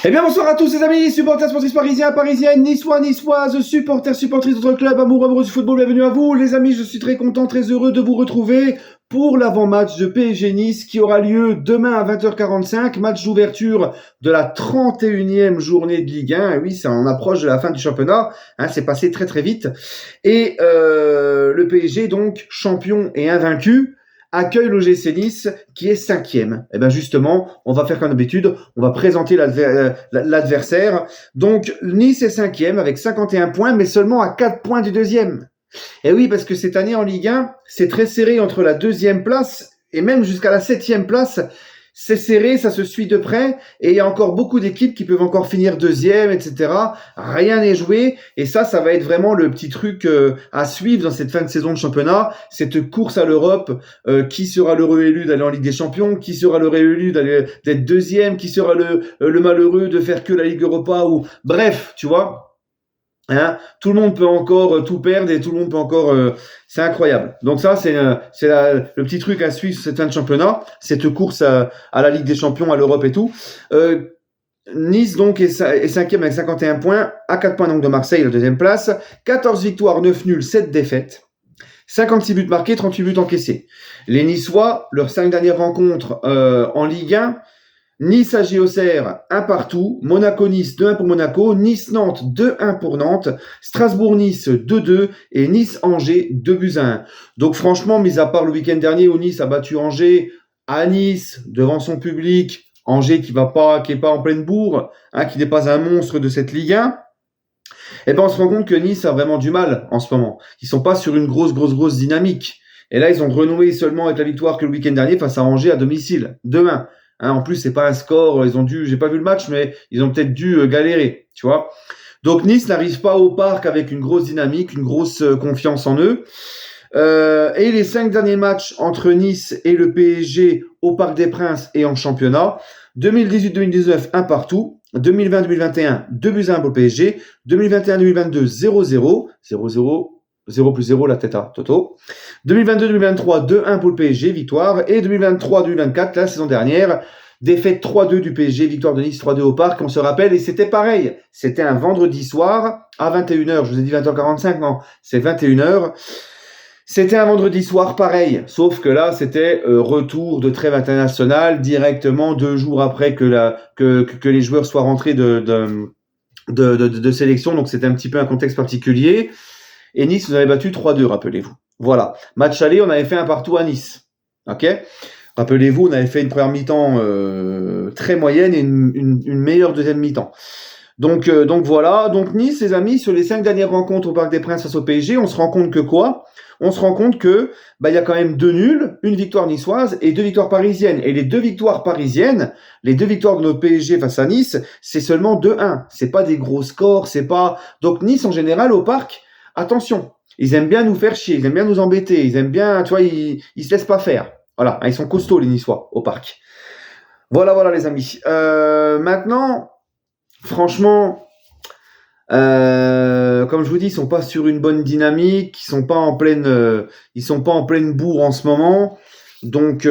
Eh bien bonsoir à tous les amis, supporters sportifs parisiens, parisiennes, niçois, niçoises, supporters, supportrices d'autres clubs, amoureux du football, bienvenue à vous. Les amis, je suis très content, très heureux de vous retrouver pour l'avant-match de PSG Nice qui aura lieu demain à 20h45, match d'ouverture de la 31e journée de Ligue 1. Et oui, ça en approche de la fin du championnat, c'est passé très très vite. Et le PSG, donc champion et invaincu, accueille l'OGC Nice qui est 5e. Et bien justement, on va faire comme d'habitude, on va présenter l'adversaire. Donc Nice est 5e avec 51 points, mais seulement à 4 points du deuxième. Et oui, parce que cette année en Ligue 1, c'est très serré entre la 2e place et même jusqu'à la 7e place. C'est serré, ça se suit de près, et il y a encore beaucoup d'équipes qui peuvent encore finir 2e, etc. Rien n'est joué, et ça va être vraiment le petit truc à suivre dans cette fin de saison de championnat, cette course à l'Europe, qui sera l'heureux élu d'aller en Ligue des Champions, qui sera l'heureux élu d'être 2e, qui sera le malheureux de faire que la Ligue Europa, ou bref, tu vois. Tout le monde peut encore tout perdre et tout le monde peut encore... c'est incroyable. Donc ça, c'est le petit truc à suivre cette fin de championnat, cette course à la Ligue des Champions, à l'Europe et tout. Nice donc est 5e avec 51 points, à 4 points donc de Marseille, la 2e place. 14 victoires, 9 nuls, 7 défaites. 56 buts marqués, 38 buts encaissés. Les Niçois, leurs 5 dernières rencontres en Ligue 1, Nice AG Auxerre, 1 partout. Monaco-Nice, 2-1 pour Monaco. Nice-Nantes, 2-1 pour Nantes. Strasbourg-Nice, 2-2. Et Nice-Angers, 2-1. Donc franchement, mis à part le week-end dernier où Nice a battu Angers à Nice, devant son public, Angers qui est pas en pleine bourre, qui n'est pas un monstre de cette Ligue 1, eh ben on se rend compte que Nice a vraiment du mal en ce moment. Ils sont pas sur une grosse dynamique. Et là, ils ont renoué seulement avec la victoire que le week-end dernier face à Angers à domicile, 2-1. En plus, c'est pas un score, j'ai pas vu le match, mais ils ont peut-être dû galérer, tu vois. Donc Nice n'arrive pas au parc avec une grosse dynamique, une grosse confiance en eux. Et les 5 derniers matchs entre Nice et le PSG au Parc des Princes et en championnat, 2018-2019, 1 partout. 2020-2021, 2-1 pour le PSG. 2021-2022, 0-0. 0-0. 0 plus 0, la tête à Toto. 2022-2023, 2-1 pour le PSG, victoire. Et 2023-2024, la saison dernière, défaite 3-2 du PSG, victoire de Nice 3-2 au Parc, on se rappelle. Et c'était pareil. C'était un vendredi soir à 21h. Je vous ai dit 20h45, non, c'est 21h. C'était un vendredi soir pareil. Sauf que là, c'était retour de trêve internationale directement 2 jours après que les joueurs soient rentrés de sélection. Donc c'était un petit peu un contexte particulier. Et Nice nous avait battu 3-2, rappelez-vous. Voilà. Match aller, on avait fait 1 partout à Nice. Ok ? Rappelez-vous, on avait fait une première mi-temps très moyenne et une meilleure deuxième mi-temps. Donc voilà. Donc Nice, les amis, sur les 5 dernières rencontres au Parc des Princes face au PSG, on se rend compte que quoi ? On se rend compte que il y a quand même 2 nuls, une victoire niçoise et 2 victoires parisiennes. Et les 2 victoires parisiennes, les 2 victoires de notre PSG face à Nice, c'est seulement 2-1. C'est pas des gros scores, c'est pas... Donc Nice, en général, au Parc, attention, ils aiment bien nous faire chier, ils aiment bien nous embêter, ils aiment bien, tu vois, ils se laissent pas faire. Voilà, ils sont costauds les Niçois au Parc. Voilà les amis. Maintenant, franchement, comme je vous dis, ils sont pas sur une bonne dynamique, ils sont pas en pleine bourre en ce moment. Donc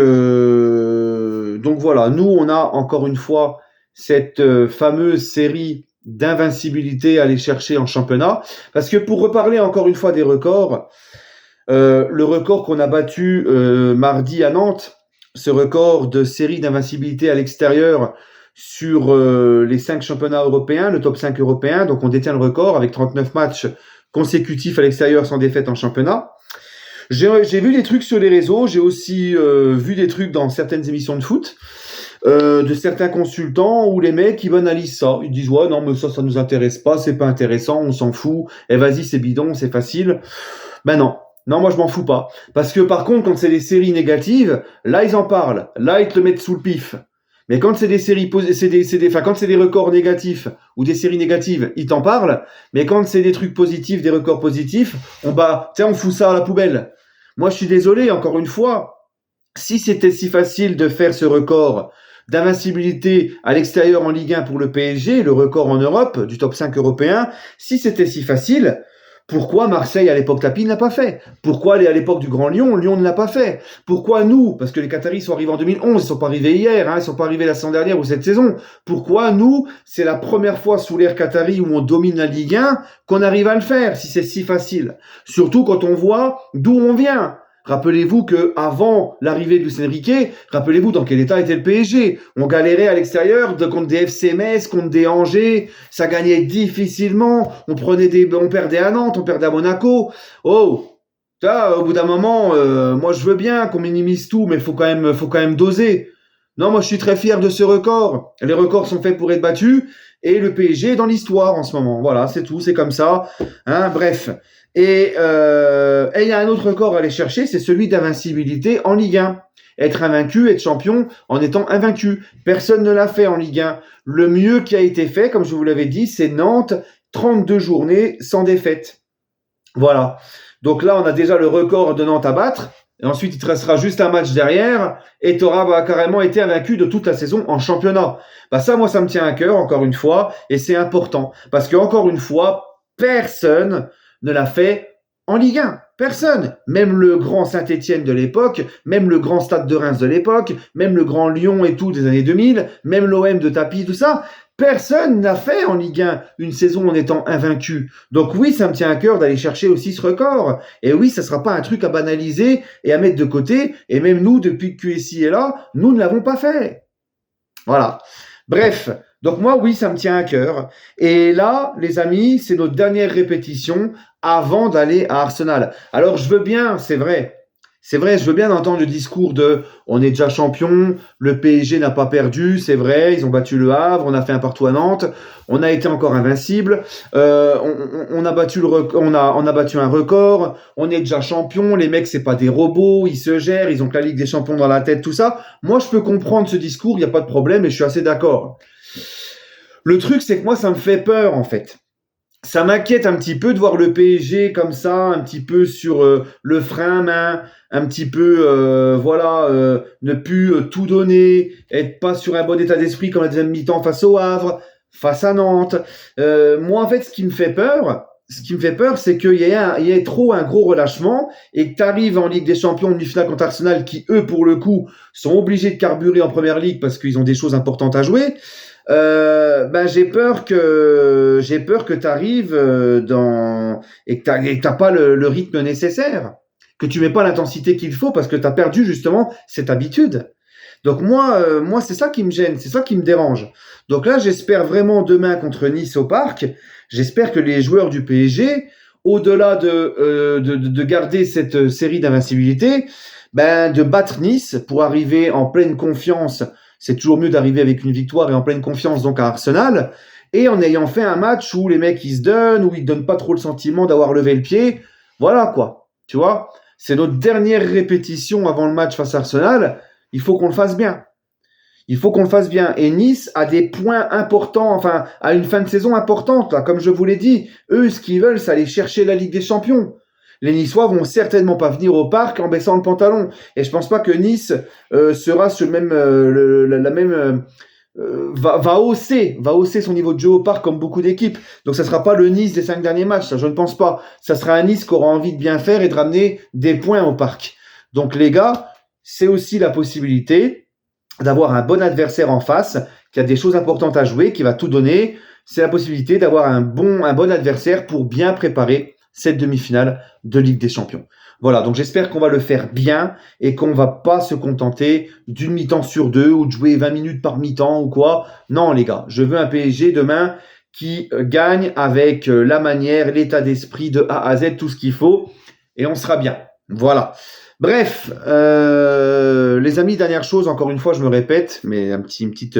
voilà, nous on a encore une fois cette fameuse série d'invincibilité à aller chercher en championnat. Parce que pour reparler encore une fois des records, le record qu'on a battu mardi à Nantes, ce record de série d'invincibilité à l'extérieur sur les 5 championnats européens, le top 5 européen, donc on détient le record avec 39 matchs consécutifs à l'extérieur sans défaite en championnat. J'ai vu des trucs sur les réseaux, j'ai aussi vu des trucs dans certaines émissions de foot, de certains consultants où les mecs ils banalisent ça, ils disent ouais non mais ça nous intéresse pas, c'est pas intéressant, on s'en fout, et vas-y c'est bidon, c'est facile. Ben non, moi je m'en fous pas, parce que par contre quand c'est des séries négatives, là ils en parlent, là ils te le mettent sous le pif. Mais quand c'est des séries quand c'est des records négatifs ou des séries négatives, ils t'en parlent. Mais quand c'est des trucs positifs, des records positifs, on fout ça à la poubelle. Moi, je suis désolé, encore une fois, si c'était si facile de faire ce record d'invincibilité à l'extérieur en Ligue 1 pour le PSG, le record en Europe du top 5 européen, si c'était si facile, Pourquoi Marseille, à l'époque Tapi, ne l'a pas fait? Pourquoi à l'époque du Grand Lyon, Lyon ne l'a pas fait? Pourquoi nous? Parce que les Qataris sont arrivés en 2011, ils sont pas arrivés hier, hein, ils sont pas arrivés la saison dernière ou cette saison. Pourquoi nous, c'est la première fois sous l'ère Qatari où on domine la Ligue 1 qu'on arrive à le faire, si c'est si facile? Surtout quand on voit d'où on vient. Rappelez-vous que avant l'arrivée de Luis Enrique, rappelez-vous dans quel état était le PSG. On galérait à l'extérieur contre des FC Metz, contre des Angers, ça gagnait difficilement. On perdait à Nantes, on perdait à Monaco. Oh, ça, au bout d'un moment, moi je veux bien qu'on minimise tout, mais faut quand même doser. Non, moi je suis très fier de ce record. Les records sont faits pour être battus et le PSG est dans l'histoire en ce moment. Voilà, c'est tout, c'est comme ça. Hein, bref. Et il y a un autre record à aller chercher, c'est celui d'invincibilité en Ligue 1. Être invaincu, être champion en étant invaincu. Personne ne l'a fait en Ligue 1. Le mieux qui a été fait, comme je vous l'avais dit, c'est Nantes, 32 journées sans défaite. Voilà. Donc là, on a déjà le record de Nantes à battre. Et ensuite, il te restera juste un match derrière et tu auras carrément été invaincu de toute la saison en championnat. Ça, moi, ça me tient à cœur, encore une fois, et c'est important. Parce que, encore une fois, personne ne l'a fait en Ligue 1. Personne. Même le grand Saint-Étienne de l'époque, même le grand Stade de Reims de l'époque, même le grand Lyon et tout des années 2000, même l'OM de Tapi, tout ça. Personne n'a fait en Ligue 1 une saison en étant invaincu. Donc oui, ça me tient à cœur d'aller chercher aussi ce record. Et oui, ça ne sera pas un truc à banaliser et à mettre de côté. Et même nous, depuis que QSI est là, nous ne l'avons pas fait. Voilà. Bref, donc moi, oui, ça me tient à cœur. Et là, les amis, c'est notre dernière répétition avant d'aller à Arsenal. Alors, je veux bien, c'est vrai, je veux bien entendre le discours de « on est déjà champion, le PSG n'a pas perdu, c'est vrai, ils ont battu le Havre, on a fait un partout à Nantes, on a été encore invincible, on a battu on a battu un record, on est déjà champion, les mecs c'est pas des robots, ils se gèrent, ils ont que la Ligue des Champions dans la tête, tout ça. » Moi, je peux comprendre ce discours, il n'y a pas de problème et je suis assez d'accord. Le truc, c'est que moi, ça me fait peur, en fait. Ça m'inquiète un petit peu de voir le PSG comme ça, un petit peu sur le frein à main, un petit peu, ne plus tout donner, être pas sur un bon état d'esprit comme la deuxième mi-temps face au Havre, face à Nantes. Moi, en fait, ce qui me fait peur, c'est qu'il y ait trop un gros relâchement et que tu arrives en Ligue des Champions, demi-finale contre Arsenal, qui, eux, pour le coup, sont obligés de carburer en Première Ligue parce qu'ils ont des choses importantes à jouer. J'ai peur que tu arrives et que t'as pas le rythme nécessaire, que tu mets pas l'intensité qu'il faut parce que tu as perdu justement cette habitude. Donc moi c'est ça qui me gêne, c'est ça qui me dérange. Donc là, j'espère vraiment demain contre Nice au Parc, j'espère que les joueurs du PSG, au-delà de garder cette série d'invincibilité, de battre Nice pour arriver en pleine confiance. C'est toujours mieux d'arriver avec une victoire et en pleine confiance donc à Arsenal, et en ayant fait un match où les mecs ils se donnent, où ils donnent pas trop le sentiment d'avoir levé le pied. Voilà quoi, tu vois. C'est notre dernière répétition avant le match face à Arsenal. Il faut qu'on le fasse bien. Il faut qu'on le fasse bien. Et Nice a des points importants, enfin, a une fin de saison importante, là, comme je vous l'ai dit. Eux, ce qu'ils veulent, c'est aller chercher la Ligue des Champions. Les Niçois vont certainement pas venir au Parc en baissant le pantalon. Et je pense pas que Nice sera sur va hausser son niveau de jeu au Parc comme beaucoup d'équipes. Donc ça sera pas le Nice des 5 derniers matchs, ça je ne pense pas. Ça sera un Nice qui aura envie de bien faire et de ramener des points au Parc. Donc les gars, c'est aussi la possibilité d'avoir un bon adversaire en face, qui a des choses importantes à jouer, qui va tout donner. C'est la possibilité d'avoir un bon adversaire pour bien préparer cette demi-finale de Ligue des Champions. Voilà, donc j'espère qu'on va le faire bien et qu'on va pas se contenter d'une mi-temps sur deux ou de jouer 20 minutes par mi-temps ou quoi. Non les gars, je veux un PSG demain qui gagne avec la manière, l'état d'esprit de A à Z, tout ce qu'il faut, et on sera bien. Voilà. Bref, les amis, dernière chose, encore une fois, je me répète, mais une petite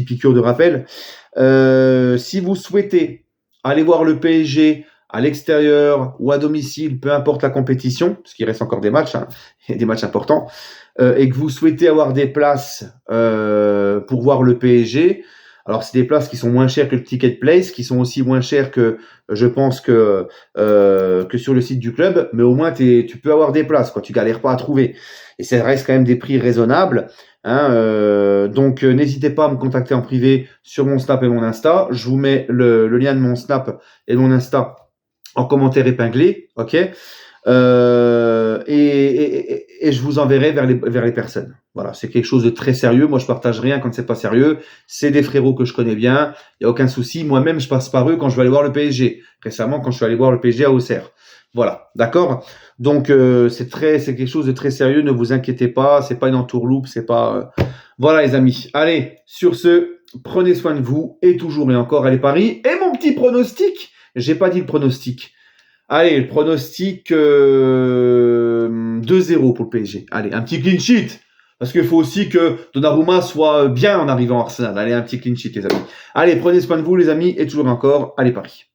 piqûre de rappel. Si vous souhaitez aller voir le PSG à l'extérieur ou à domicile, peu importe la compétition, parce qu'il reste encore des matchs, et des matchs importants, et que vous souhaitez avoir des places pour voir le PSG, alors c'est des places qui sont moins chères que le Ticket Place, qui sont aussi moins chères que, je pense, que sur le site du club, mais au moins tu peux avoir des places, quoi, tu galères pas à trouver. Et ça reste quand même des prix raisonnables. Donc n'hésitez pas à me contacter en privé sur mon Snap et mon Insta. Je vous mets le lien de mon Snap et de mon Insta en commentaire épinglé, ok, et je vous enverrai vers les personnes. Voilà, c'est quelque chose de très sérieux. Moi, je partage rien quand c'est pas sérieux. C'est des frérots que je connais bien. Il y a aucun souci. Moi-même, je passe par eux quand je vais aller voir le PSG. Récemment, quand je suis allé voir le PSG à Auxerre. Voilà, d'accord. Donc c'est quelque chose de très sérieux. Ne vous inquiétez pas. C'est pas une entourloupe. C'est pas. Voilà, les amis. Allez, sur ce, prenez soin de vous et toujours et encore, allez Paris. Et mon petit pronostic. J'ai pas dit le pronostic. Allez, le pronostic 2-0 pour le PSG. Allez, un petit clean sheet. Parce qu'il faut aussi que Donnarumma soit bien en arrivant à Arsenal. Allez, un petit clean sheet, les amis. Allez, prenez soin de vous, les amis, et toujours encore, allez Paris.